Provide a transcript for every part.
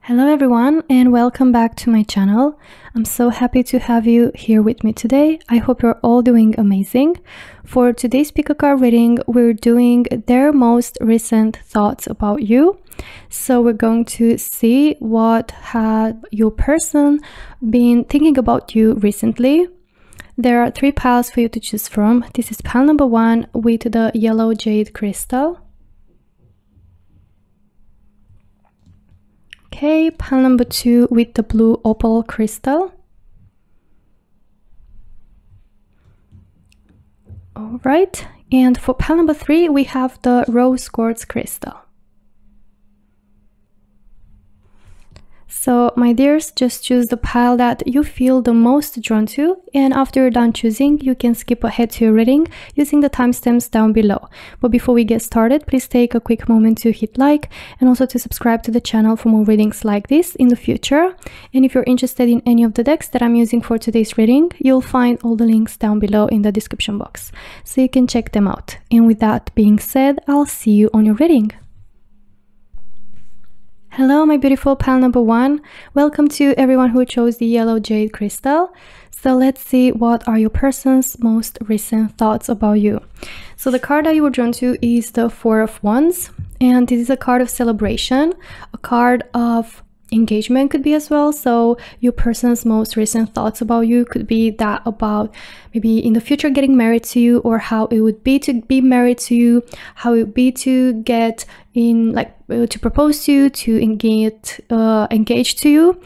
Hello everyone and welcome back to my channel. I'm so happy to have you here with me today. I hope you're all doing amazing. For today's pick a card reading, we're doing their most recent thoughts about you. So we're going to see what had your person been thinking about you recently. There are 3 piles for you to choose from. This is pile number 1 with the yellow jade crystal. Okay, pile number 2 with the blue opal crystal. All right, and for pile number 3 we have the rose quartz crystal. So my dears, just choose the pile that you feel the most drawn to, and after you're done choosing, you can skip ahead to your reading using the timestamps down below. But before we get started, please take a quick moment to hit like and also to subscribe to the channel for more readings like this in the future. And if you're interested in any of the decks that I'm using for today's reading, you'll find all the links down below in the description box, so you can check them out. And with that being said, I'll see you on your reading. Hello my beautiful pile number 1. Welcome to everyone who chose the yellow jade crystal. So let's see what are your person's most recent thoughts about you. So the card that you were drawn to is the 4 of Wands, and this is a card of celebration, a card of engagement could be as well. So your person's most recent thoughts about you could be that about maybe in the future getting married to you, or how it would be to be married to you, how it would be to get in, like to propose to you, to engage to you.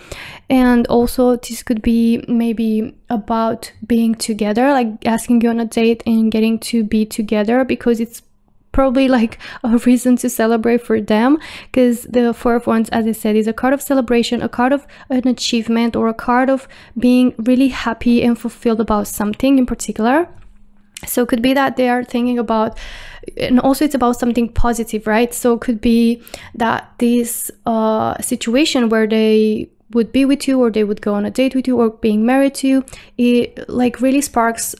And also this could be maybe about being together, like asking you on a date and getting to be together, because it's probably like a reason to celebrate for them, because the 4 of Wands, as I said, is a card of celebration, a card of an achievement, or a card of being really happy and fulfilled about something in particular. So it could be that they are thinking about, and also it's about something positive, right? So it could be that this situation where they would be with you, or they would go on a date with you, or being married to you, it like really sparks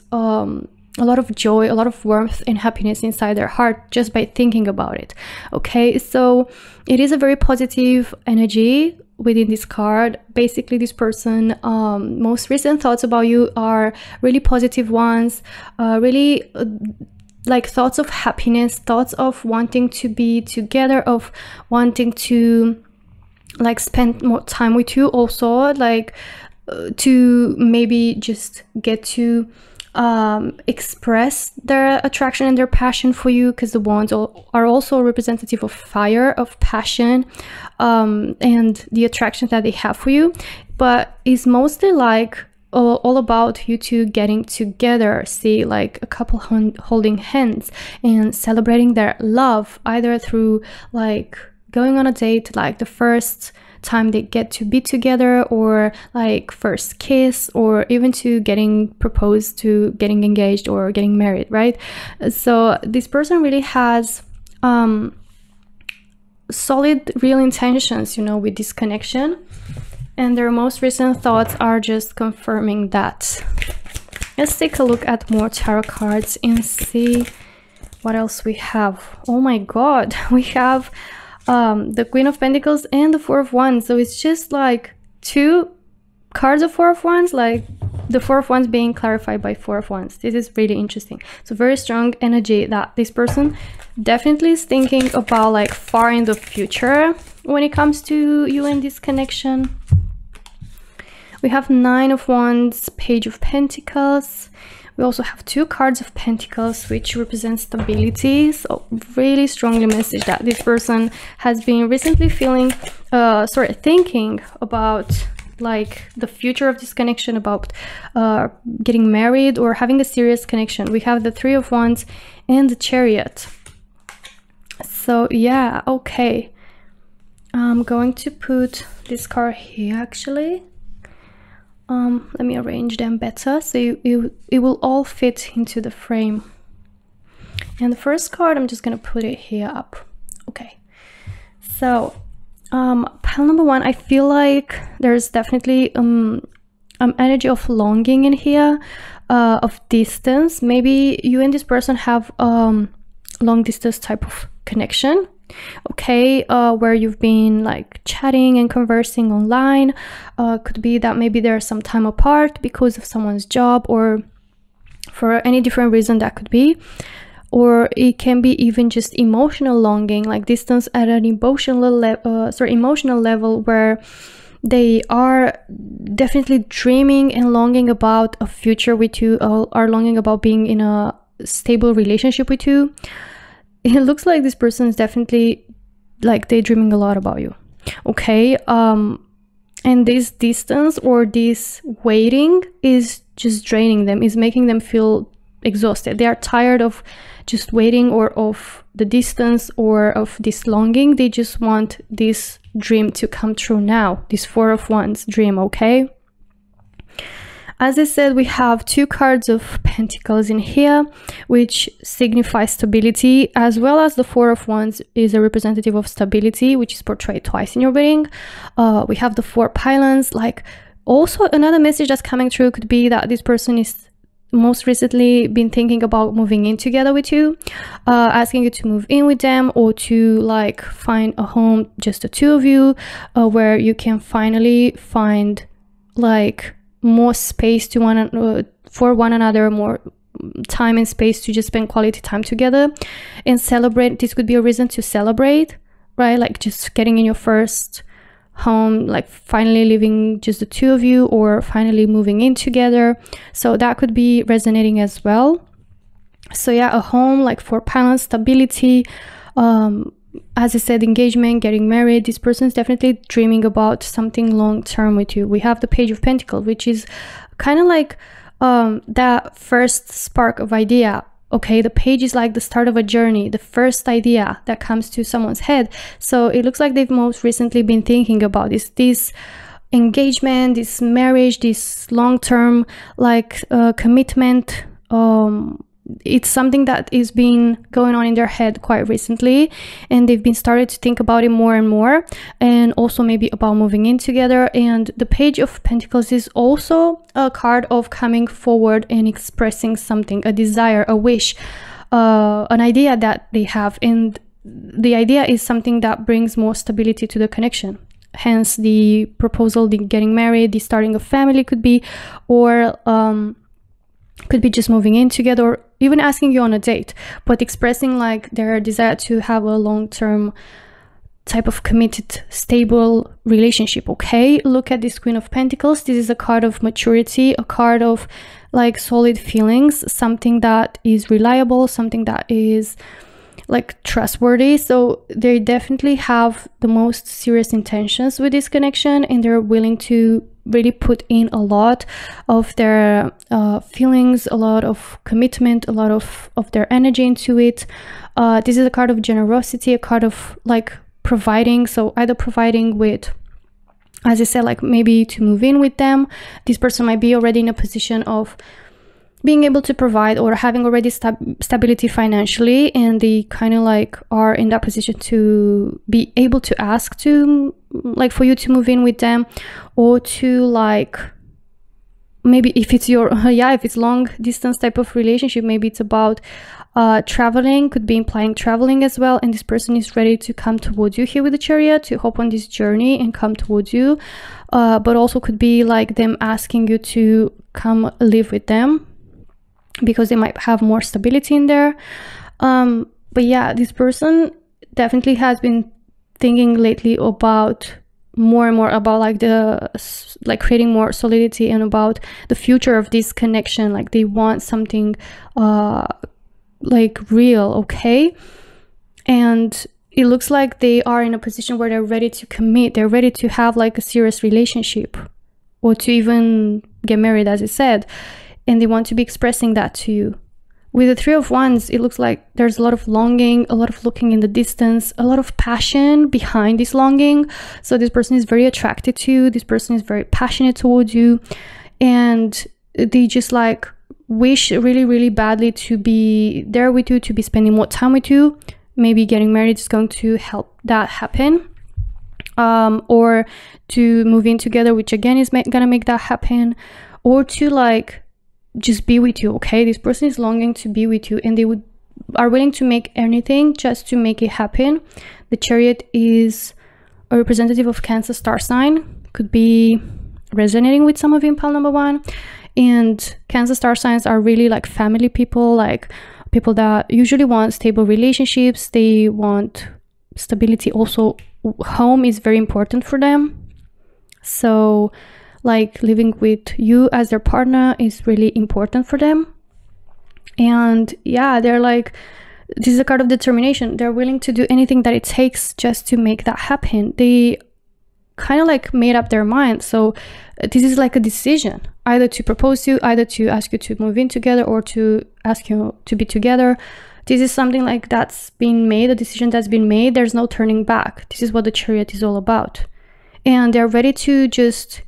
a lot of joy, a lot of warmth and happiness inside their heart just by thinking about it. Okay, so it is a very positive energy within this card. Basically, this person most recent thoughts about you are really positive ones, really like thoughts of happiness, thoughts of wanting to be together, of wanting to like spend more time with you, also like to maybe just get to express their attraction and their passion for you, because the wands are also representative of fire, of passion, and the attraction that they have for you. But it's mostly like all about you two getting together. See, like a couple holding hands and celebrating their love, either through like going on a date, like the first time they get to be together, or like first kiss, or even to getting proposed to, getting engaged, or getting married, right? So this person really has solid real intentions, you know, with this connection, and their most recent thoughts are just confirming that. Let's take a look at more tarot cards and see what else we have. Oh my god, we have the Queen of Pentacles and the 4 of Wands. So it's just like 2 cards of 4 of Wands, like the 4 of Wands being clarified by 4 of Wands. This is really interesting. So very strong energy that this person definitely is thinking about like far in the future when it comes to you and this connection. We have 9 of Wands, Page of Pentacles. We also have 2 cards of Pentacles, which represent stability. So really strongly message that this person has been recently feeling, thinking about like the future of this connection, about getting married or having a serious connection. We have the 3 of Wands and the Chariot. So yeah, okay. I'm going to put this card here actually. Let me arrange them better so it will all fit into the frame. And the first card, I'm just gonna put it here up. Okay, so pile number 1, I feel like there's definitely energy of longing in here, of distance. Maybe you and this person have long distance type of connection. okay, where you've been like chatting and conversing online. Could be that maybe there's some time apart because of someone's job or for any different reason that could be. Or it can be even just emotional longing, like distance at an emotional level where they are definitely dreaming and longing about a future with you, are longing about being in a stable relationship with you. It looks like this person is definitely like daydreaming a lot about you, okay? And this distance or this waiting is just draining them, is making them feel exhausted. They are tired of just waiting or of the distance or of this longing. They just want this dream to come true now, this Four of Wands dream, okay? As I said, we have 2 cards of Pentacles in here, which signify stability, as well as the Four of Wands is a representative of stability, which is portrayed twice in your reading. We have the 4 pylons. Like, also another message that's coming through could be that this person is most recently been thinking about moving in together with you, asking you to move in with them, or to like find a home, just the 2 of you, where you can finally find like more space to for one another, more time and space to just spend quality time together and celebrate. This could be a reason to celebrate, right? Like just getting in your first home, like finally living just the 2 of you, or finally moving in together. So that could be resonating as well. So yeah, a home, like 4 pylons, stability, as I said, engagement, getting married. This person is definitely dreaming about something long-term with you. We have the Page of Pentacles, which is kind of like that first spark of idea. Okay, the page is like the start of a journey, the first idea that comes to someone's head. So it looks like they've most recently been thinking about this engagement, this marriage, this long-term like commitment. It's something that is been going on in their head quite recently, and they've been started to think about it more and more, and also maybe about moving in together. And the Page of Pentacles is also a card of coming forward and expressing something, a desire, a wish, an idea that they have, and the idea is something that brings more stability to the connection. Hence the proposal, the getting married, the starting a family could be, or could be just moving in together, or even asking you on a date, but expressing like their desire to have a long-term type of committed, stable relationship. Okay, look at this Queen of Pentacles. This is a card of maturity, a card of like solid feelings, something that is reliable, something that is like trustworthy. So they definitely have the most serious intentions with this connection, and they're willing to really put in a lot of their feelings, a lot of commitment, a lot of their energy into it. This is a card of generosity, a card of like providing. So either providing with, as I said, like maybe to move in with them. This person might be already in a position of being able to provide, or having already stability financially, and they kind of like are in that position to be able to ask to like for you to move in with them, or to like maybe if it's your if it's long distance type of relationship, maybe it's about traveling, could be implying traveling as well, and this person is ready to come towards you here with the Chariot, to hop on this journey and come towards you, but also could be like them asking you to come live with them, because they might have more stability in there. But yeah, this person definitely has been thinking lately about more and more about like creating more solidity and about the future of this connection. Like they want something like real, okay? And it looks like they are in a position where they're ready to commit, they're ready to have like a serious relationship, or to even get married, as I said. And they want to be expressing that to you. With the Three of Wands, it looks like there's a lot of longing, a lot of looking in the distance, a lot of passion behind this longing. So this person is very attracted to you. This person is very passionate towards you. And they just like wish really, really badly to be there with you, to be spending more time with you. Maybe getting married is going to help that happen. Or to move in together, which again is gonna make that happen. Or to like just be with you, okay? This person is longing to be with you, and they are willing to make anything just to make it happen. The Chariot is a representative of Cancer star sign. Could be resonating with some of you in pile number 1. And Cancer star signs are really like family people, like people that usually want stable relationships. They want stability. Also, home is very important for them. So like living with you as their partner is really important for them. And yeah, they're like, this is a card of determination. They're willing to do anything that it takes just to make that happen. They kind of like made up their mind. So this is like a decision, either to propose to you, either to ask you to move in together, or to ask you to be together. This is something like that's been made, a decision that's been made. There's no turning back. This is what the Chariot is all about. And they're ready to just,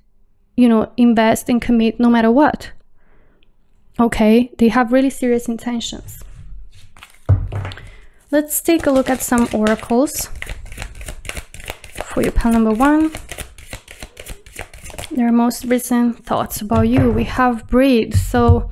you know, invest and commit no matter what. Okay, they have really serious intentions. Let's take a look at some oracles for your pile number 1. Their most recent thoughts about you. We have Breed. So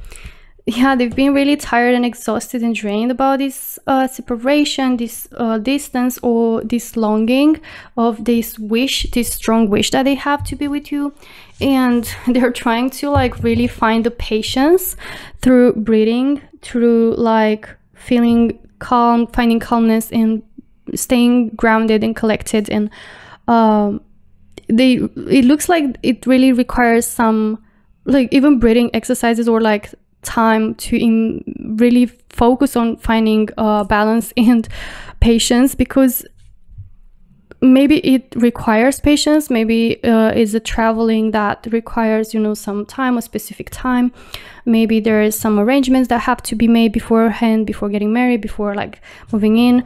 yeah, they've been really tired and exhausted and drained about this separation, this distance, or this longing of this wish, this strong wish that they have to be with you. And they're trying to like really find the patience through breathing, through like feeling calm, finding calmness, and staying grounded and collected. And it looks like it really requires some like even breathing exercises, or like time to really focus on finding balance and patience, because maybe it requires patience. Maybe it's a traveling that requires, you know, some time, a specific time. Maybe there is some arrangements that have to be made beforehand, before getting married, before like moving in.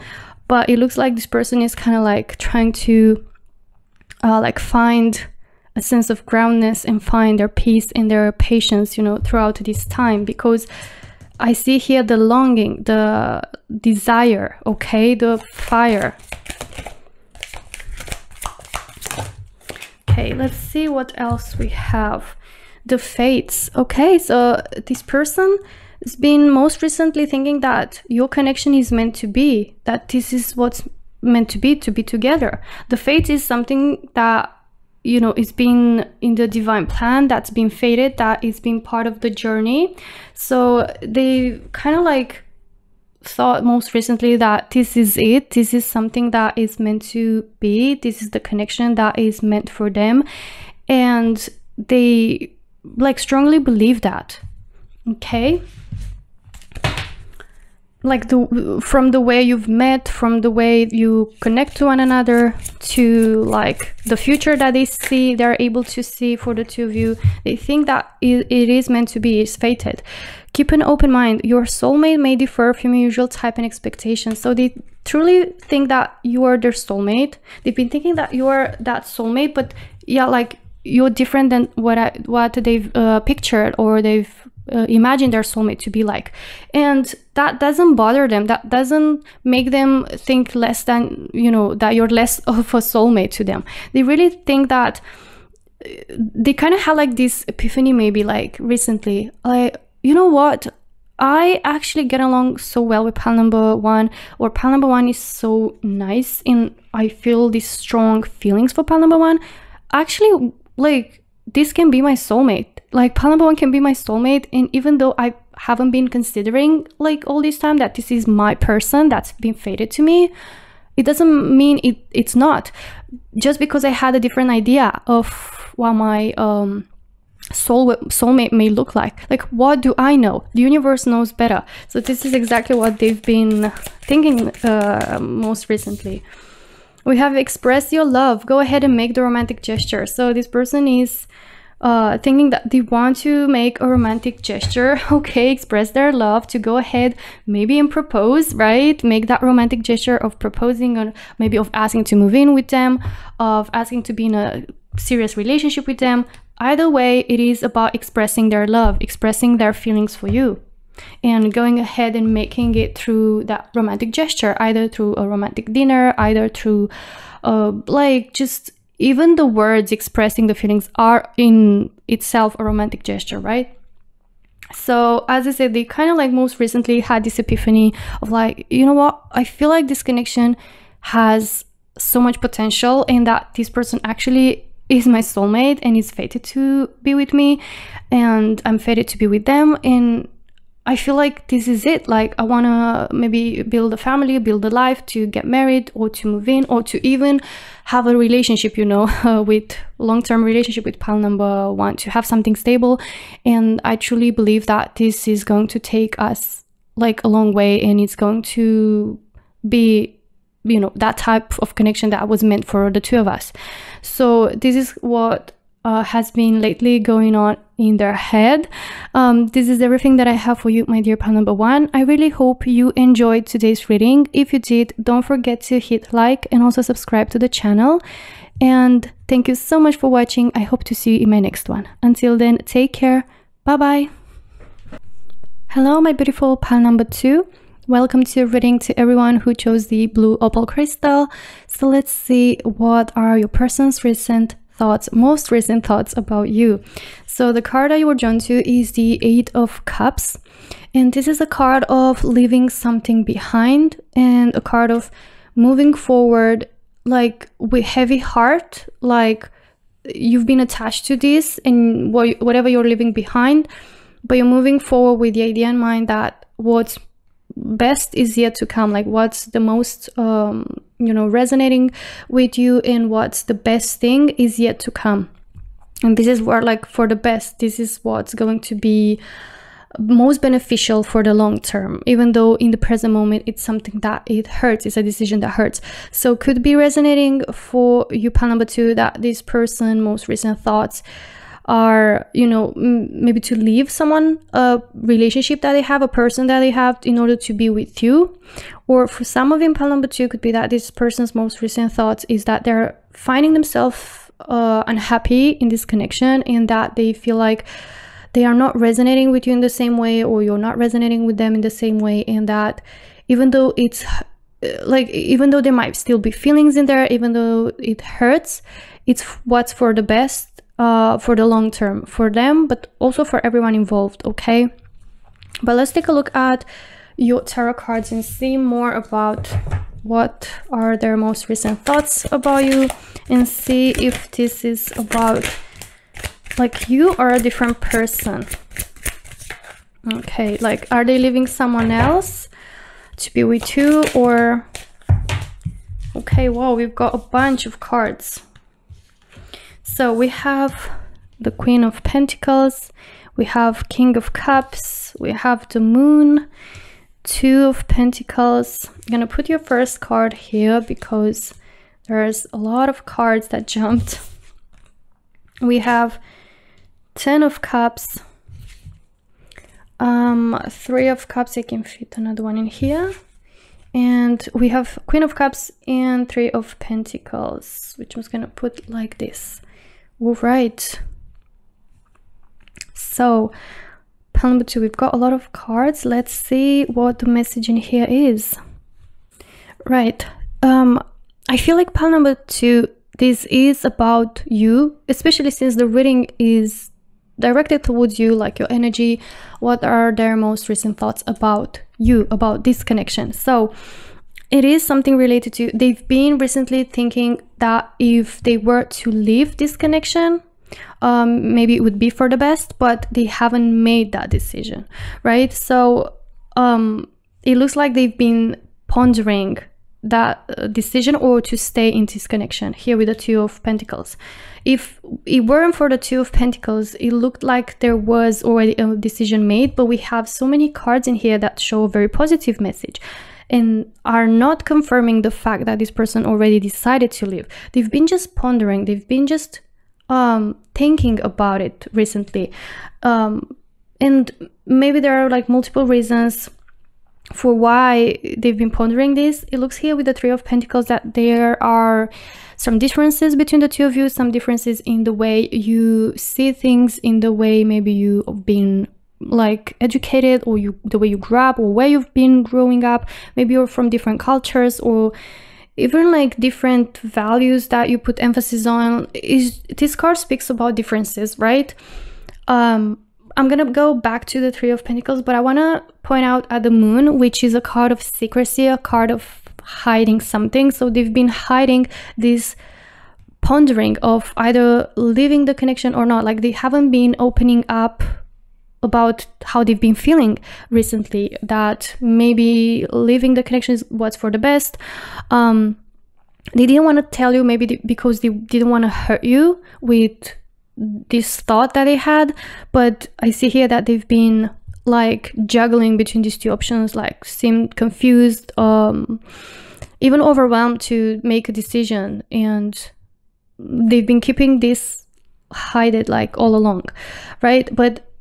But it looks like this person is kind of like trying to like find a sense of groundness and find their peace and their patience, you know, throughout this time. Because I see here the longing, the desire, okay, the fire. Okay, let's see what else we have. The Fates. Okay, so this person has been most recently thinking that your connection is meant to be, that this is what's meant to be together. The Fate is something that, you know, it's been in the divine plan, that's been fated, that is been part of the journey. So they kind of like thought most recently that this is it, this is something that is meant to be, this is the connection that is meant for them, and they like strongly believe that. Okay, like from the way you've met, from the way you connect to one another, to like the future that they see, they're able to see for the two of you. They think that it is meant to be, it's fated. Keep an open mind. Your soulmate may differ from your usual type and expectations. So they truly think that you are their soulmate. They've been thinking that you are that soulmate, but yeah, like you're different than what they've pictured, or they've imagine their soulmate to be like. And that doesn't bother them. That doesn't make them think less than, you know, that you're less of a soulmate to them. They really think that they kind of had like this epiphany, maybe like recently, like, you know what, I actually get along so well with pile number 1, or pile number 1 is so nice, and I feel these strong feelings for pile number 1. Actually, like, this can be my soulmate. Like, pile number 1 can be my soulmate. And even though I haven't been considering like all this time that this is my person that's been fated to me, it doesn't mean it's not. Just because I had a different idea of what my soulmate may look like. Like, what do I know? The universe knows better. So this is exactly what they've been thinking most recently. We have express your love. Go ahead and make the romantic gesture. So this person is thinking that they want to make a romantic gesture. Okay, express their love, to go ahead maybe and propose, right? Make that romantic gesture of proposing, or maybe of asking to move in with them, of asking to be in a serious relationship with them. Either way, it is about expressing their love, expressing their feelings for you, and going ahead and making it through that romantic gesture, either through a romantic dinner, either through like just even the words expressing the feelings are in itself a romantic gesture, right? So as I said, they kind of like most recently had this epiphany of like, you know what, I feel like this connection has so much potential, and that this person actually is my soulmate and is fated to be with me, and I'm fated to be with them. And I feel like this is it. Like, I want to maybe build a family, build a life, to get married, or to move in, or to even have a relationship, you know, with long-term relationship with pile number 1, to have something stable. And I truly believe that this is going to take us like a long way, and it's going to be, you know, that type of connection that was meant for the two of us. So this is what has been lately going on in their head. This is everything that I have for you, my dear pile number 1. I really hope you enjoyed today's reading. If you did, don't forget to hit like and also subscribe to the channel. And thank you so much for watching. I hope to see you in my next one. Until then, take care. Bye bye. Hello, my beautiful pile number 2. Welcome to a reading to everyone who chose the blue opal crystal. So let's see, what are your person's most recent thoughts about you. So the card that you were drawn to is the 8 of Cups, and this is a card of leaving something behind and a card of moving forward, like with heavy heart, like you've been attached to this and whatever you're leaving behind, but you're moving forward with the idea in mind that what's best is yet to come, like what's the most you know, resonating with you, and what's the best thing is yet to come. And this is where, like, for the best, this is what's going to be most beneficial for the long term, even though in the present moment it's something that it hurts, it's a decision that hurts. So could be resonating for you, pile number 2, that this person most recent thoughts are, you know, maybe to leave someone, a relationship that they have, a person that they have, in order to be with you. Or for some of you, pile number 2, could be that this person's most recent thoughts is that they're finding themselves unhappy in this connection, and that they feel like they are not resonating with you in the same way, or you're not resonating with them in the same way, and that even though it's like, even though there might still be feelings in there, even though it hurts, it's what's for the best, for the long term, for them, but also for everyone involved. Okay, but let's take a look at your tarot cards and see more about what are their most recent thoughts about you, and see if this is about like you or a different person. Okay, like, are they leaving someone else to be with you, or okay, wow, we've got a bunch of cards. So we have the Queen of Pentacles, we have King of Cups, we have the Moon, 2 of Pentacles. I'm gonna put your first card here because there's a lot of cards that jumped. We have 10 of Cups, 3 of Cups. I can fit another one in here. And we have Queen of Cups and 3 of Pentacles, which I'm just gonna put like this. All right. So pile number 2, we've got a lot of cards. Let's see what the message in here is. Right. I feel like pile number 2, this is about you, especially since the reading is directed towards you, like your energy. What are their most recent thoughts about you, about this connection? So it is something related to, they've been recently thinking that if they were to leave this connection, maybe it would be for the best, but they haven't made that decision, right? So it looks like they've been pondering that decision, or to stay in this connection here with the 2 of Pentacles. If it weren't for the 2 of Pentacles, it looked like there was already a decision made, but we have so many cards in here that show a very positive message and are not confirming the fact that this person already decided to leave. They've been just pondering, they've been just thinking about it recently, and maybe there are like multiple reasons for why they've been pondering this. It looks here with the 3 of Pentacles that there are some differences between the 2 of you, some differences in the way you see things, in the way maybe you've been like educated, or the way you grew up, or where you've been growing up. Maybe you're from different cultures, or even like different values that you put emphasis on. This card speaks about differences, right? I'm gonna go back to the 3 of Pentacles, but I want to point out at the Moon, which is a card of secrecy, a card of hiding something. So they've been hiding this pondering of either leaving the connection or not. Like they haven't been opening up about how they've been feeling recently, that maybe leaving the connection is what's for the best. They didn't want to tell you, maybe because they didn't want to hurt you with this thought that they had. But I see here that they've been like juggling between these two options, like seemed confused, even overwhelmed to make a decision, and they've been keeping this hidden like all along, right? But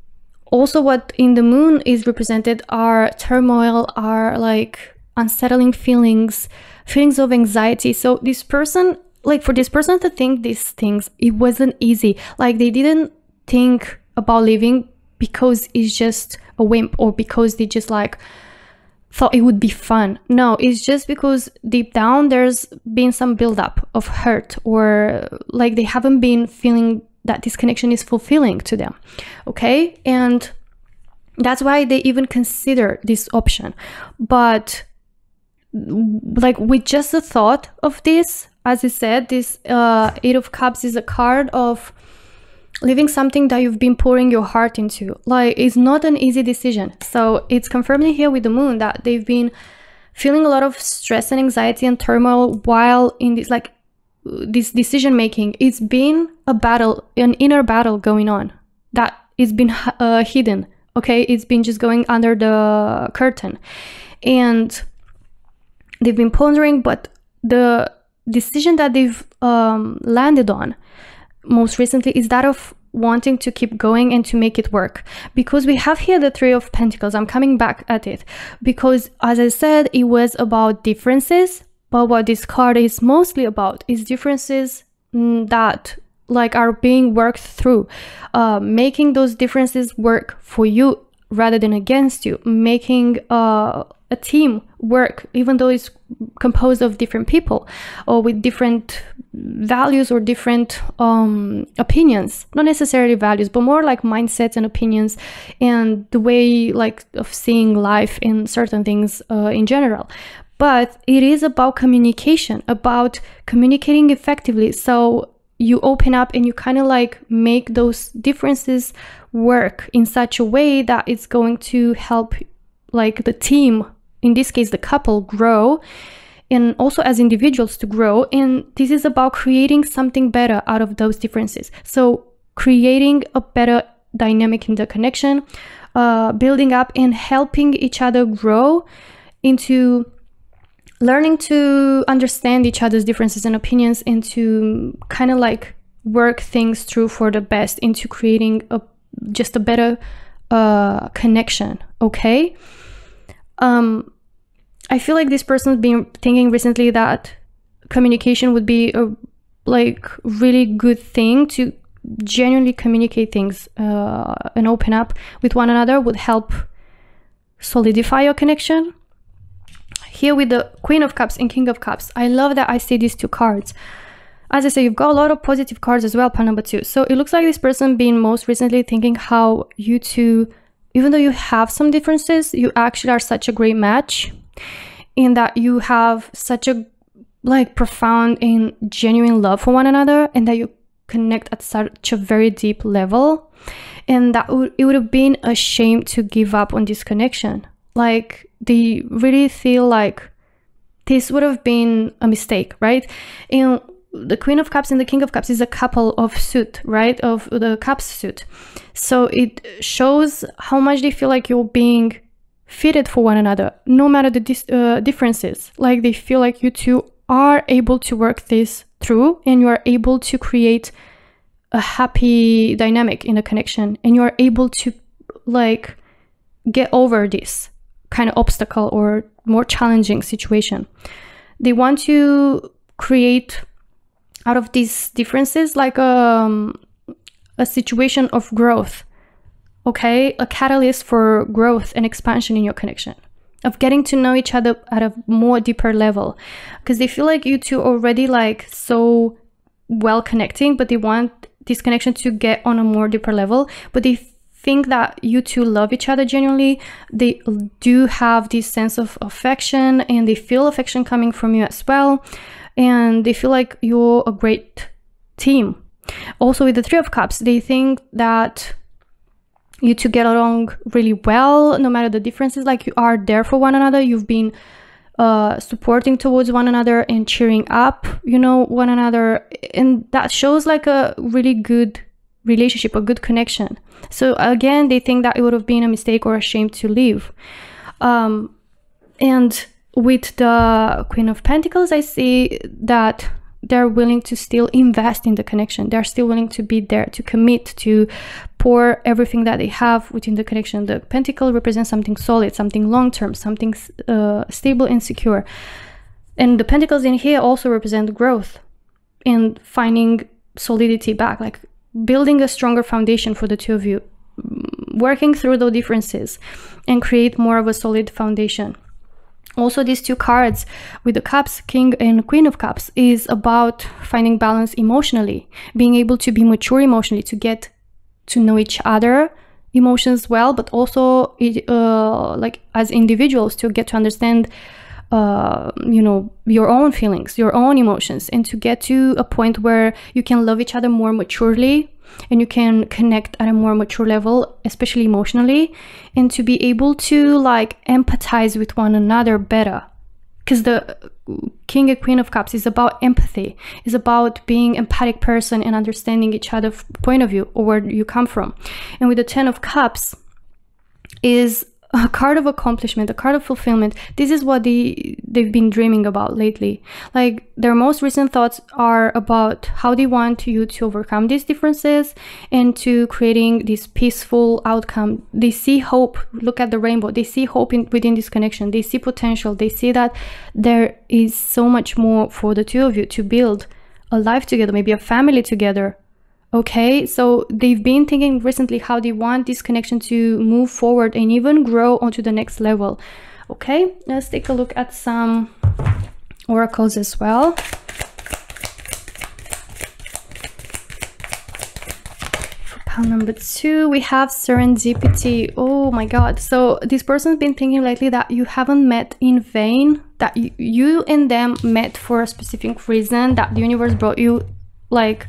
also what in the moon is represented are turmoil, are like unsettling feelings of anxiety. So this person, like for this person to think these things, it wasn't easy. Like they didn't think about leaving because it's just a whim, or because they just like thought it would be fun. No, it's just because deep down there's been some buildup of hurt, or like they haven't been feeling that this connection is fulfilling to them. Okay, and that's why they even consider this option. But like with just the thought of this, as I said, this Eight of Cups is a card of leaving something that you've been pouring your heart into. Like it's not an easy decision. So it's confirming here with the moon that they've been feeling a lot of stress and anxiety and turmoil while in this like this decision making. It's been a battle, an inner battle going on that it's been hidden. Okay, it's been just going under the curtain, and they've been pondering. But the decision that they've landed on most recently is that of wanting to keep going and to make it work, because we have here the Three of Pentacles. I'm coming back at it because, as I said, it was about differences, but what this card is mostly about is differences that like are being worked through, making those differences work for you rather than against you, making a team work, even though it's composed of different people or with different values or different opinions. Not necessarily values, but more like mindsets and opinions and the way like of seeing life and certain things in general. But it is about communication, about communicating effectively. So you open up and you kind of like make those differences work in such a way that it's going to help like the team, in this case the couple, grow, and also as individuals to grow. And this is about creating something better out of those differences. So creating a better dynamic in the connection, building up and helping each other grow into learning to understand each other's differences and opinions, and to kind of like work things through for the best, into creating just a better connection. Okay. I feel like this person's been thinking recently that communication would be a like really good thing. To genuinely communicate things and open up with one another would help solidify your connection. Here with the Queen of Cups and King of Cups, I love that I see these two cards. As I say, you've got a lot of positive cards as well, pile number 2. So it looks like this person been most recently thinking how you two, even though you have some differences, you actually are such a great match, in that you have such a like profound and genuine love for one another, and that you connect at such a very deep level, and that it would have been a shame to give up on this connection. Like they really feel like this would have been a mistake, right? And the Queen of Cups and the King of Cups is a couple of suit, right? Of the Cups suit. So it shows how much they feel like you're being fitted for one another, no matter the differences. Like they feel like you two are able to work this through, and you are able to create a happy dynamic in a connection, and you are able to like get over this kind of obstacle or more challenging situation. They want to create out of these differences like a situation of growth, okay? A catalyst for growth and expansion in your connection, of getting to know each other at a more deeper level, because they feel like you two already like so well connecting, but they want this connection to get on a more deeper level. But they think that you two love each other genuinely. They do have this sense of affection, and they feel affection coming from you as well, and they feel like you're a great team. Also with the Three of Cups, they think that you two get along really well, no matter the differences. Like, you are there for one another. You've been supporting towards one another and cheering up, you know, one another, and that shows like a really good relationship, a good connection. So again, they think that it would have been a mistake or a shame to leave. And with the Queen of Pentacles, I see that they're willing to still invest in the connection. They're still willing to be there, to commit, to pour everything that they have within the connection. The Pentacle represents something solid, something long-term, something stable and secure. And the Pentacles in here also represent growth and finding solidity back, like building a stronger foundation for the two of you, working through the differences and create more of a solid foundation. Also, these two cards with the Cups, King and Queen of Cups, is about finding balance emotionally, being able to be mature emotionally, to get to know each other emotions well, but also like as individuals, to get to understand you know, your own feelings, your own emotions, and to get to a point where you can love each other more maturely, and you can connect at a more mature level, especially emotionally, and to be able to like empathize with one another better. Because the King and Queen of Cups is about empathy, is about being empathic person and understanding each other's point of view or where you come from. And with the Ten of Cups is a card of accomplishment, a card of fulfillment. This is what they've been dreaming about lately. Like, their most recent thoughts are about how they want you to overcome these differences and to creating this peaceful outcome. They see hope. Look at the rainbow. They see hope within this connection. They see potential. They see that there is so much more for the two of you to build a life together, maybe a family together. Okay, so they've been thinking recently how they want this connection to move forward and even grow onto the next level. Okay, let's take a look at some oracles as well. For pile number 2, we have serendipity. Oh my god. So this person's been thinking lately that you haven't met in vain, that you and them met for a specific reason, that the universe brought you like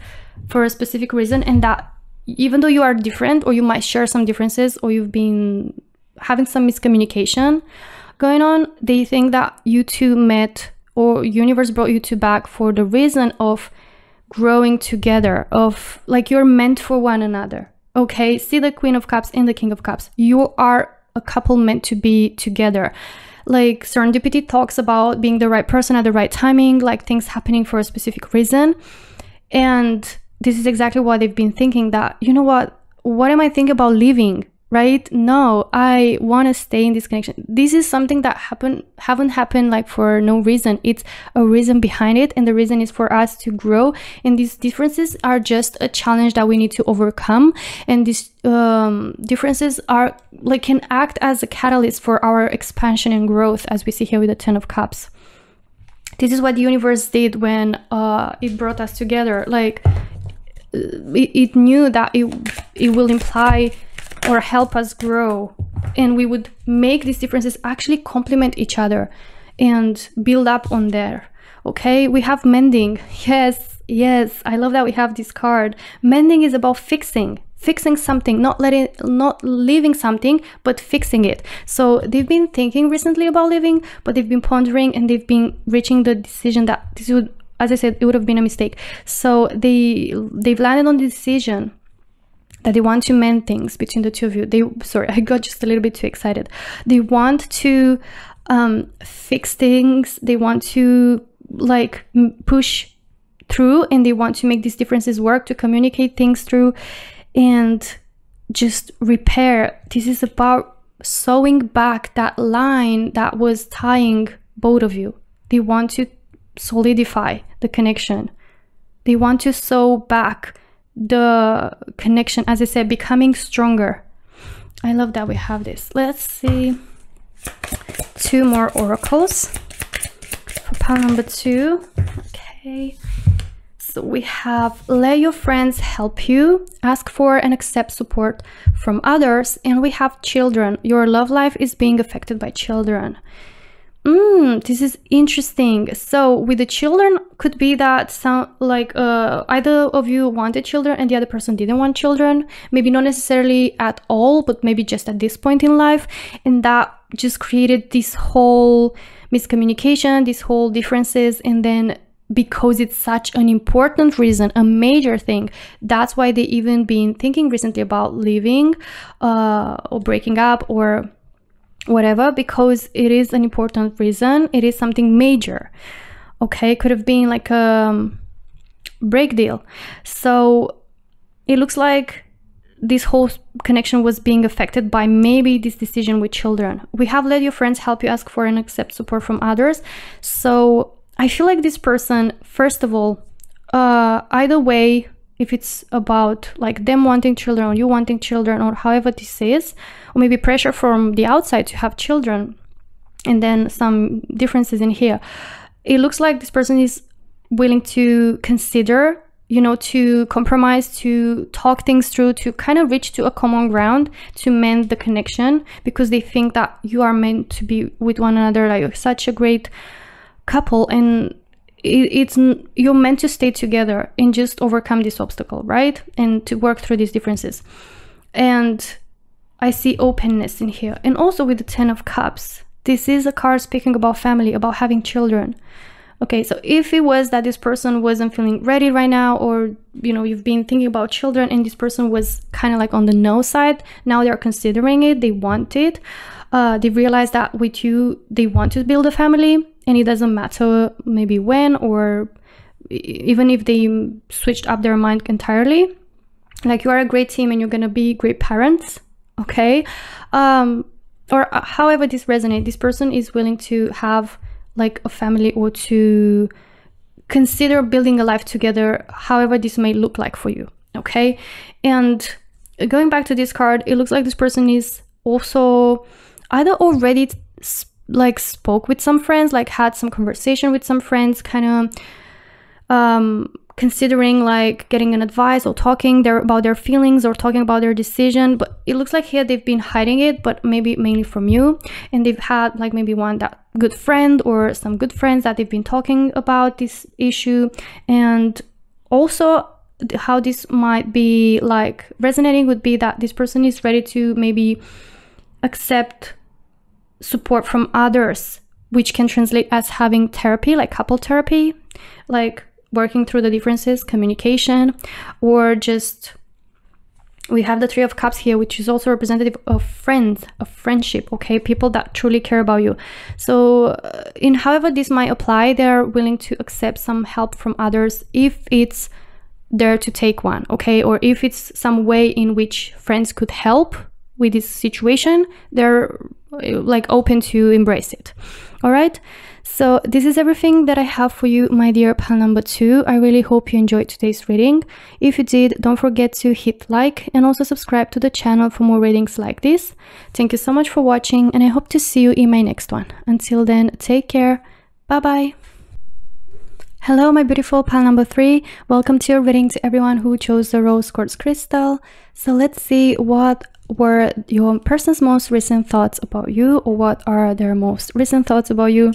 for a specific reason, and that even though you are different, or you might share some differences, or you've been having some miscommunication going on, they think that you two met, or universe brought you two back for the reason of growing together, of like you're meant for one another. Okay, see the Queen of Cups and the King of Cups. You are a couple meant to be together. Like, serendipity talks about being the right person at the right timing, like things happening for a specific reason. And this is exactly what they've been thinking, that, you know what am I thinking about leaving, right? No, I want to stay in this connection. This is something that haven't happened like for no reason. It's a reason behind it, and the reason is for us to grow, and these differences are just a challenge that we need to overcome. And these differences are like can act as a catalyst for our expansion and growth, as we see here with the Ten of Cups. This is what the universe did when it brought us together. Like, it knew that it will imply or help us grow, and we would make these differences actually complement each other and build up on there. Okay, we have mending. Yes, I love that we have this card. Mending is about fixing something, not leaving something, but fixing it. So they've been thinking recently about leaving, but they've been pondering, and they've been reaching the decision that this would, as I said, it would have been a mistake. So they've landed on the decision that they want to mend things between the two of you. Sorry, I got just a little bit too excited. They want to fix things. They want to like push through, and they want to make these differences work, to communicate things through and just repair. This is about sewing back that line that was tying both of you. They want to solidify the connection. They want to sew back the connection, as I said, becoming stronger. I love that we have this. Let's see 2 more oracles for pile number 2. Okay, So we have let your friends help you, ask for and accept support from others, and we have children. Your love life is being affected by children. This is interesting. So with the children, could be that some like either of you wanted children and the other person didn't want children. Maybe not necessarily at all, but maybe just at this point in life, and that just created this whole miscommunication, these whole differences. And then because it's such an important reason, a major thing, that's why they even been thinking recently about leaving or breaking up or whatever, because it is an important reason. It is something major. Okay, could have been like a break deal. So it looks like this whole connection was being affected by maybe this decision with children. We have let your friends help you, ask for and accept support from others. So I feel like this person, first of all, either way, if it's about like them wanting children or you wanting children or however this is, or maybe pressure from the outside to have children, and then some differences in here, it looks like this person is willing to consider, you know, to compromise, to talk things through, to kind of reach to a common ground, to mend the connection, because they think that you are meant to be with one another, like such a great couple, and you're meant to stay together and just overcome this obstacle, right? And to work through these differences. And I see openness in here. And also with the 10 of Cups, this is a card speaking about family, about having children. Okay, so if it was that this person wasn't feeling ready right now, or, you know, you've been thinking about children and this person was kind of like on the no side, now they're considering it, they want it. They realize that with you, they want to build a family, and it doesn't matter maybe when, or even if they switched up their mind entirely. Like, you are a great team and you're gonna be great parents, okay? Or however this resonates, this person is willing to have like a family, or to consider building a life together, however this may look like for you, okay? And going back to this card, it looks like this person is also either already like spoke with some friends, like had some conversation with some friends, kind of considering like getting an advice or talking about their feelings or talking about their decision. But it looks like here they've been hiding it, but maybe mainly from you, and they've had like maybe one that good friend or some good friends that they've been talking about this issue. And also how this might be like resonating would be that this person is ready to maybe accept support from others, which can translate as having therapy, like couple therapy, like working through the differences, communication, or just, we have the 3 of Cups here, which is also representative of friends, of friendship, okay? People that truly care about you. So in however this might apply, they're willing to accept some help from others if it's there to take one, okay? Or if it's some way in which friends could help with this situation, they're like open to embrace it. All right, so this is everything that I have for you, my dear pal number 2. I really hope you enjoyed today's reading. If you did, don't forget to hit like and also subscribe to the channel for more readings like this. Thank you so much for watching, and I hope to see you in my next one. Until then, take care. Bye bye. Hello, my beautiful pal number 3. Welcome to your reading, to everyone who chose the rose quartz crystal. So let's see what were your person's most recent thoughts about you, or what are their most recent thoughts about you.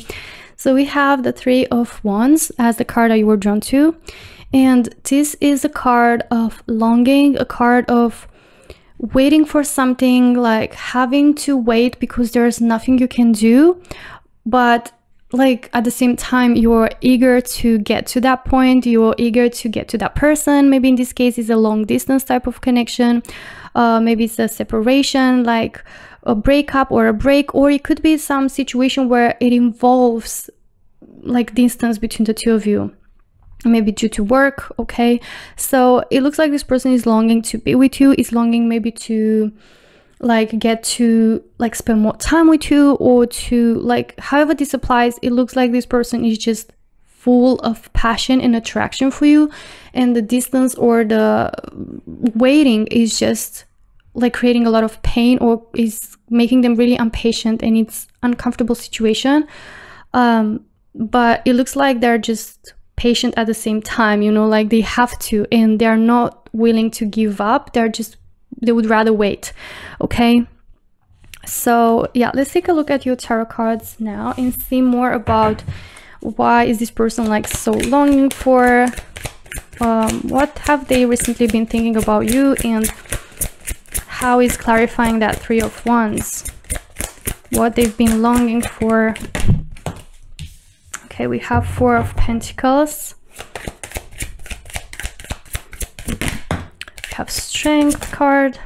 So we have the 3 of Wands as the card that you were drawn to, and this is a card of longing, a card of waiting for something, like having to wait because there's nothing you can do, but like at the same time you're eager to get to that point, you're eager to get to that person. Maybe in this case it's a long distance type of connection, maybe it's a separation, like a breakup or a break, or it could be some situation where it involves like distance between the two of you, maybe due to work, okay? So it looks like this person is longing to be with you, is longing maybe to like get to like spend more time with you, or to like however this applies. It looks like this person is just full of passion and attraction for you, and the distance or the waiting is just like creating a lot of pain, or is making them really impatient, and it's uncomfortable situation. But it looks like they're just patient at the same time, you know, like they have to, and they're not willing to give up. They would rather wait. Okay, so yeah, let's take a look at your tarot cards now and see more about why is this person like so longing for, what have they recently been thinking about you, and how is clarifying that Three of Wands, what they've been longing for. Okay, we have Four of Pentacles, we have Strength card,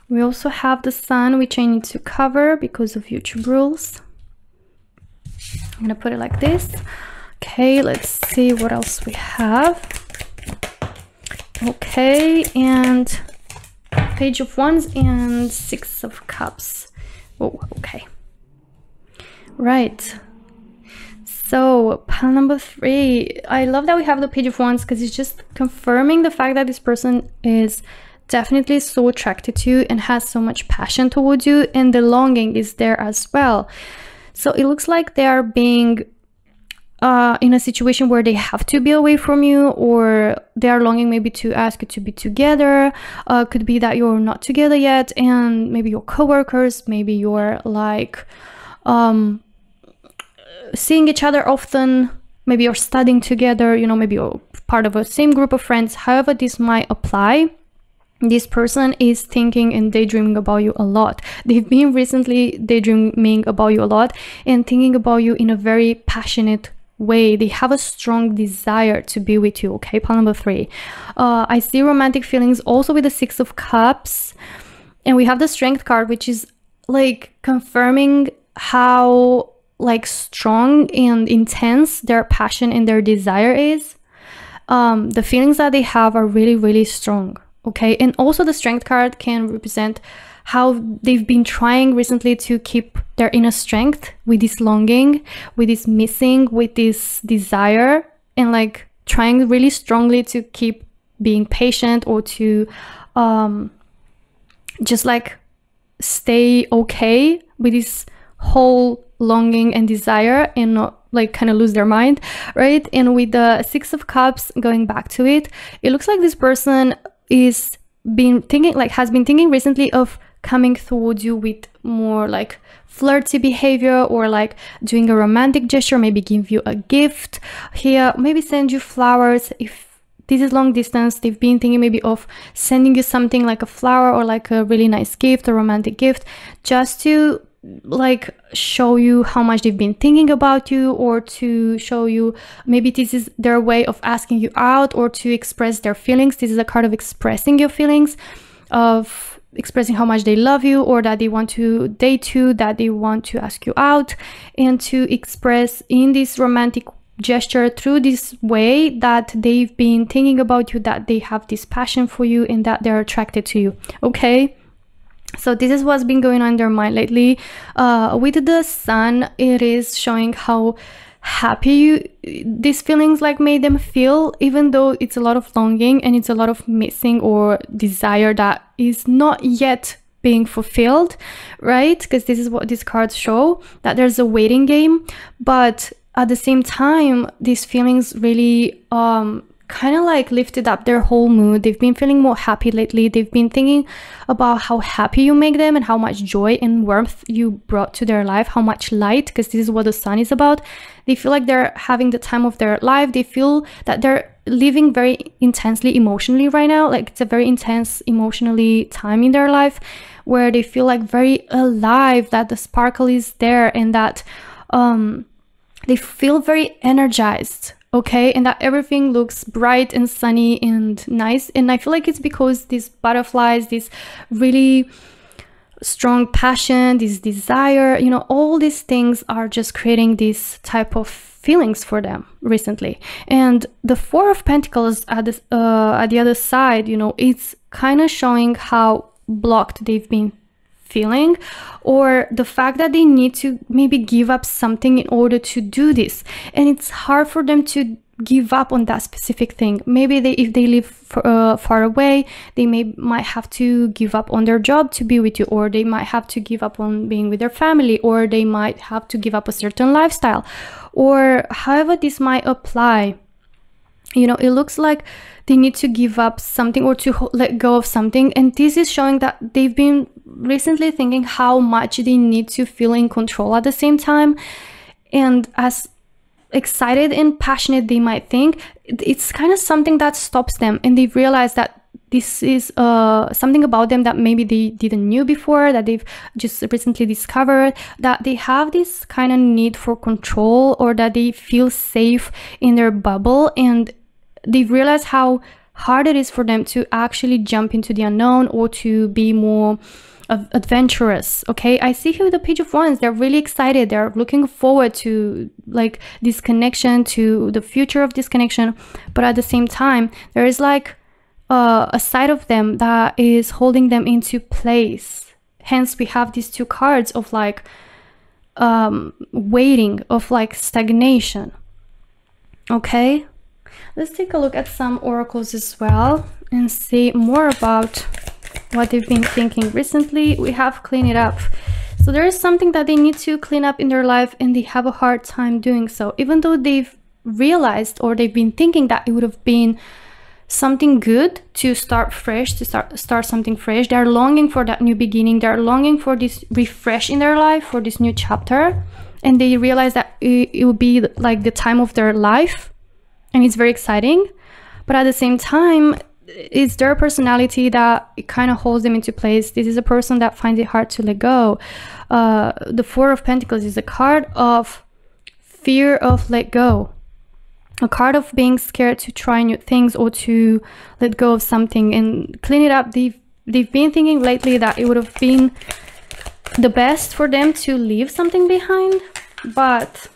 we also have the Sun, which I need to cover because of YouTube rules. I'm gonna put it like this. Okay, let's see what else we have. Okay, and Page of Wands and Six of Cups. Oh, okay. Right. So, pile number 3. I love that we have the Page of Wands because it's just confirming the fact that this person is definitely so attracted to you and has so much passion towards you, and the longing is there as well. So it looks like they are being in a situation where they have to be away from you, or they are longing maybe to ask you to be together. Could be that you're not together yet, and maybe your co-workers, maybe you're like seeing each other often, maybe you're studying together, you know, maybe you're part of a same group of friends. However this might apply, this person is thinking and daydreaming about you a lot. They've been recently daydreaming about you a lot and thinking about you in a very passionate way. They have a strong desire to be with you. Okay, pile number 3. I see romantic feelings also with the Six of Cups, and we have the Strength card, which is like confirming how like strong and intense their passion and their desire is. The feelings that they have are really, really strong. Okay, and also the Strength card can represent how they've been trying recently to keep their inner strength with this longing, with this missing, with this desire, and like trying really strongly to keep being patient, or to just like stay okay with this whole longing and desire and not like kind of lose their mind, right? And with the Six of Cups, going back to it, it looks like this person has been thinking recently of coming towards you with more like flirty behavior, or like doing a romantic gesture, maybe give you a gift here, maybe send you flowers. If this is long distance, they've been thinking maybe of sending you something like a flower or like a really nice gift, a romantic gift, just to like show you how much they've been thinking about you, or to show you maybe this is their way of asking you out, or to express their feelings. This is a card of expressing your feelings, of expressing how much they love you, or that they want to date you, that they want to ask you out, and to express in this romantic gesture through this way that they've been thinking about you, that they have this passion for you, and that they're attracted to you. Okay, so this is what's been going on in their mind lately. With the Sun, it is showing how happy these feelings like made them feel, even though it's a lot of longing and it's a lot of missing or desire that is not yet being fulfilled, right? Because this is what these cards show, that there's a waiting game. But at the same time, these feelings really kind of like lifted up their whole mood. They've been feeling more happy lately. They've been thinking about how happy you make them and how much joy and warmth you brought to their life, how much light, because this is what the Sun is about. They feel like they're having the time of their life. They feel that they're living very intensely emotionally right now. Like it's a very intense emotionally time in their life where they feel like very alive, that the sparkle is there, and that they feel very energized. Okay, and that everything looks bright and sunny and nice. And I feel like it's because these butterflies, this really strong passion, this desire, you know, all these things are just creating this type of feelings for them recently. And the Four of Pentacles at the other side, you know, it's kind of showing how blocked they've been feeling, or the fact that they need to maybe give up something in order to do this, and it's hard for them to give up on that specific thing. Maybe if they live far away, they might have to give up on their job to be with you, or they might have to give up on being with their family, or they might have to give up a certain lifestyle, or however this might apply. You know, it looks like they need to give up something or to let go of something, and this is showing that they've been recently thinking how much they need to feel in control at the same time. And as excited and passionate they might think, it's kind of something that stops them, and they've realized that this is something about them that maybe they didn't knew before, that they've just recently discovered, that they have this kind of need for control, or that they feel safe in their bubble, and they've realized how hard it is for them to actually jump into the unknown or to be more adventurous. Okay, I see here the Page of Wands. They're really excited. They're looking forward to like this connection, to the future of this connection, but at the same time there is like a side of them that is holding them into place. Hence we have these two cards of like waiting, of like stagnation. Okay, let's take a look at some oracles as well and see more about what they've been thinking recently. We have clean it up. So there is something that they need to clean up in their life, and they have a hard time doing so, even though they've realized, or they've been thinking that it would have been something good to start fresh, to start something fresh. They're longing for that new beginning. They're longing for this refresh in their life, for this new chapter, and they realize that it will be like the time of their life, and it's very exciting. But at the same time, it's their personality that it kind of holds them into place. This is a person that finds it hard to let go. The Four of Pentacles is a card of fear of let go, a card of being scared to try new things or to let go of something and clean it up. They've been thinking lately that it would have been the best for them to leave something behind, but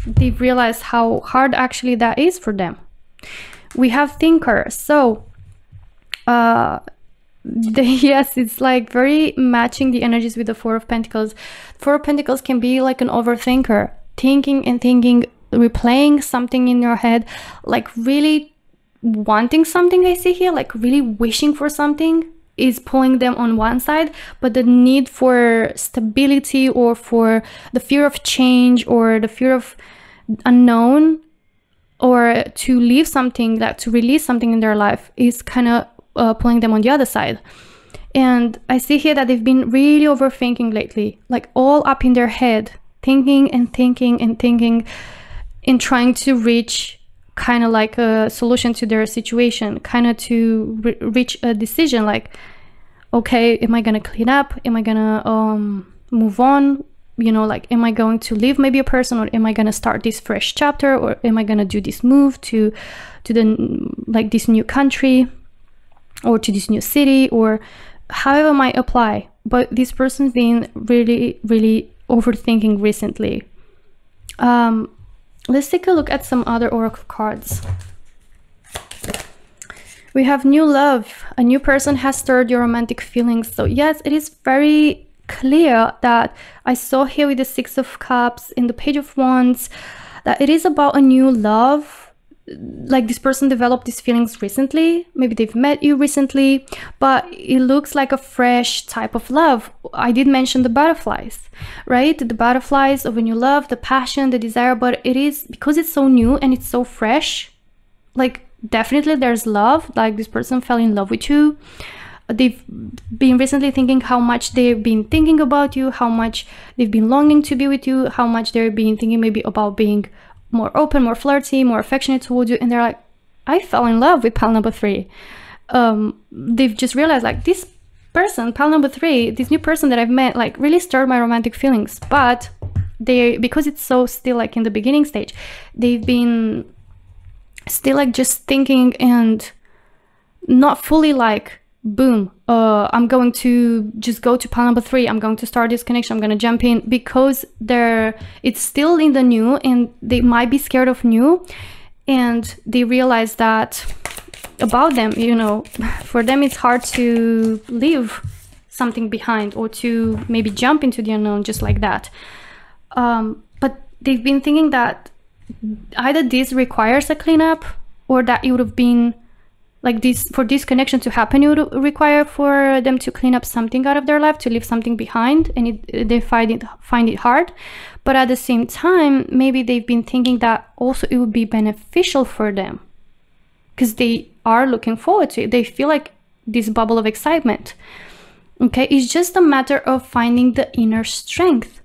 they've realized how hard actually that is for them. We have Thinker. So yes, it's like very matching the energies with the Four of Pentacles. Four of Pentacles can be like an overthinker, thinking and thinking, replaying something in your head, like really wanting something. I see here, like really wishing for something is pulling them on one side, but the need for stability, or for the fear of change, or the fear of unknown, or to leave something, that to release something in their life, is kind of pulling them on the other side. And I see here that they've been really overthinking lately, like all up in their head, thinking and thinking and thinking, and trying to reach kind of like a solution to their situation, kind of to reach a decision, like, okay, am I gonna clean up? Am I gonna move on? You know, like, am I going to leave maybe a person, or am I going to start this fresh chapter, or am I going to do this move to the like this new country, or to this new city, or however might apply. But this person's been really overthinking recently. Let's take a look at some other oracle cards. We have new love. A new person has stirred your romantic feelings. So yes, it is very clear that I saw here with the Six of Cups in the Page of Wands that it is about a new love. Like this person developed these feelings recently, maybe they've met you recently, but it looks like a fresh type of love. I did mention the butterflies, right? The butterflies of a new love, the passion, the desire, but it is because it's so new and it's so fresh, like definitely there's love. Like this person fell in love with you. They've been recently thinking how much they've been thinking about you, how much they've been longing to be with you, how much they've been thinking maybe about being more open, more flirty, more affectionate towards you. And they're like, I fell in love with pile number 3. They've just realized like this person, pile number 3, this new person that I've met, like really stirred my romantic feelings. But they, because it's so still like in the beginning stage, they've been still like just thinking and not fully like, boom, I'm going to just go to pile number 3, I'm going to start this connection, I'm going to jump in, because it's still in the new and they might be scared of new, and they realize that about them, you know, for them it's hard to leave something behind or to maybe jump into the unknown just like that. But they've been thinking that either this requires a cleanup, or that it would have been like this, for this connection to happen, it would require for them to clean up something out of their life, to leave something behind, and they find it hard. But at the same time, maybe they've been thinking that also it would be beneficial for them, because they are looking forward to it. They feel like this bubble of excitement. Okay, it's just a matter of finding the inner strength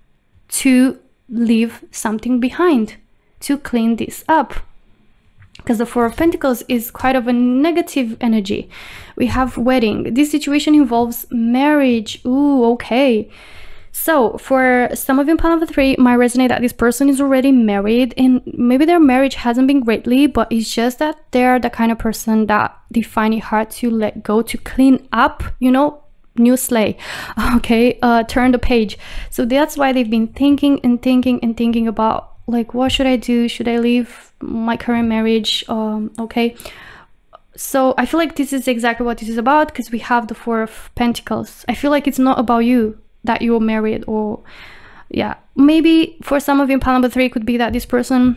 to leave something behind, to clean this up. Because the Four of Pentacles is quite of a negative energy. We have wedding. This situation involves marriage. Ooh, okay. So for some of you in pile number 3, might resonate that this person is already married, and maybe their marriage hasn't been greatly, but it's just that they're the kind of person that they find it hard to let go, to clean up, you know, new slate. Okay, turn the page. So that's why they've been thinking and thinking and thinking about, like, what should I do? Should I leave my current marriage? Okay, so I feel like this is exactly what this is about, because we have the Four of Pentacles. I feel like it's not about you, that you're married, or yeah, maybe for some of you in pile number 3, it could be that this person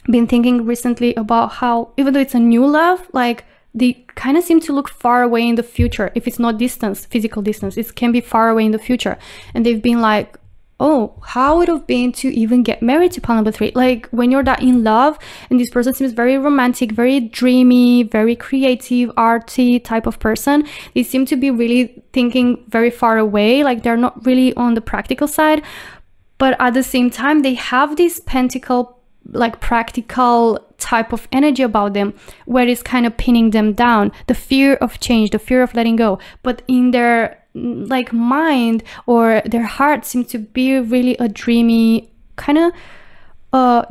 been thinking recently about how, even though it's a new love, like they kind of seem to look far away in the future. If it's not distance, physical distance, it can be far away in the future, and they've been like, oh, how would it have been to even get married to pile number 3? Like when you're that in love, and this person seems very romantic, very dreamy, very creative, arty type of person, they seem to be really thinking very far away, like they're not really on the practical side. But at the same time, they have this pentacle, like practical type of energy about them, where it's kind of pinning them down, the fear of change, the fear of letting go. But in their like mind or their heart seems to be really a dreamy kind of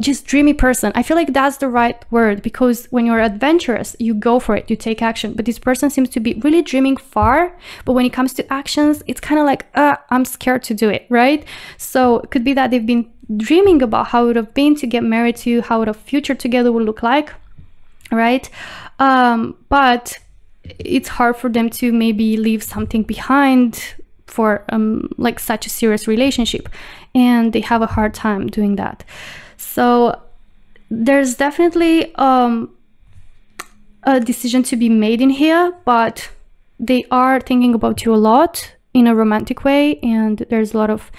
just dreamy person. I feel like that's the right word, because when you're adventurous, you go for it, you take action. But this person seems to be really dreaming far, but when it comes to actions, it's kind of like, I'm scared to do it, right? So it could be that they've been dreaming about how it would have been to get married, to how a future together would look like, right? But it's hard for them to maybe leave something behind for like such a serious relationship, and they have a hard time doing that. So there's definitely a decision to be made in here, but they are thinking about you a lot in a romantic way, and there's a lot of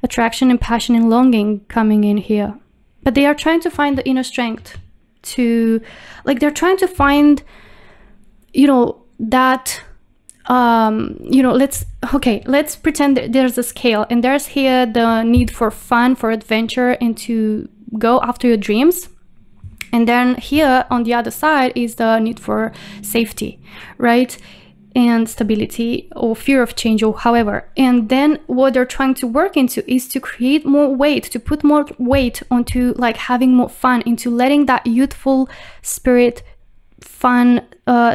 attraction and passion and longing coming in here. But they are trying to find the inner strength to, like, they're trying to find, you know, that you know, let's pretend that there's a scale, and there's here the need for fun, for adventure, and to go after your dreams. And then here on the other side is the need for safety, right? And stability, or fear of change, or however. And then what they're trying to work into is to create more weight, to put more weight onto like having more fun, into letting that youthful spirit, fun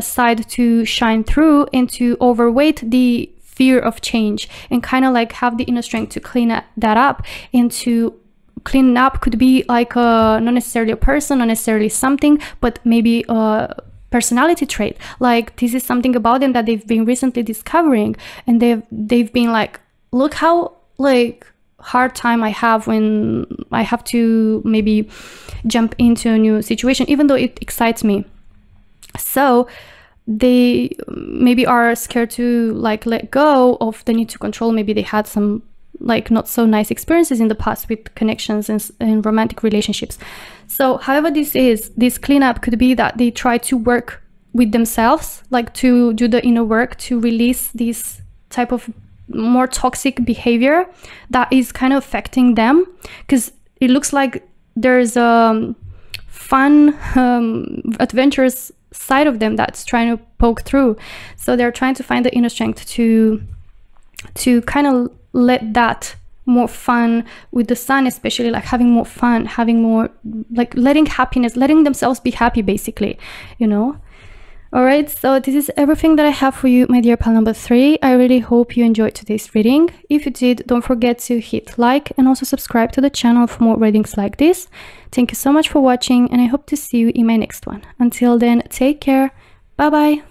side to shine through, and to overweight the fear of change, and kind of like have the inner strength to clean that up. And to clean up could be like not necessarily a person, not necessarily something, but maybe a personality trait. Like this is something about them that they've been recently discovering, and they've been like, look how like hard time I have when I have to maybe jump into a new situation, even though it excites me. So they maybe are scared to like let go of the need to control. Maybe they had some like not so nice experiences in the past with connections and romantic relationships. So however this is, this cleanup could be that they try to work with themselves, like to do the inner work, to release this type of more toxic behavior that is kind of affecting them, because it looks like there's a fun adventurous side of them that's trying to poke through. So they're trying to find the inner strength to kind of let that more fun with the sun, especially like having more fun, having more like letting happiness, letting themselves be happy, basically, you know. All right, so this is everything that I have for you, my dear pal number 3. I really hope you enjoyed today's reading. If you did, don't forget to hit like and also subscribe to the channel for more readings like this. Thank you so much for watching, and I hope to see you in my next one. Until then, take care. Bye bye.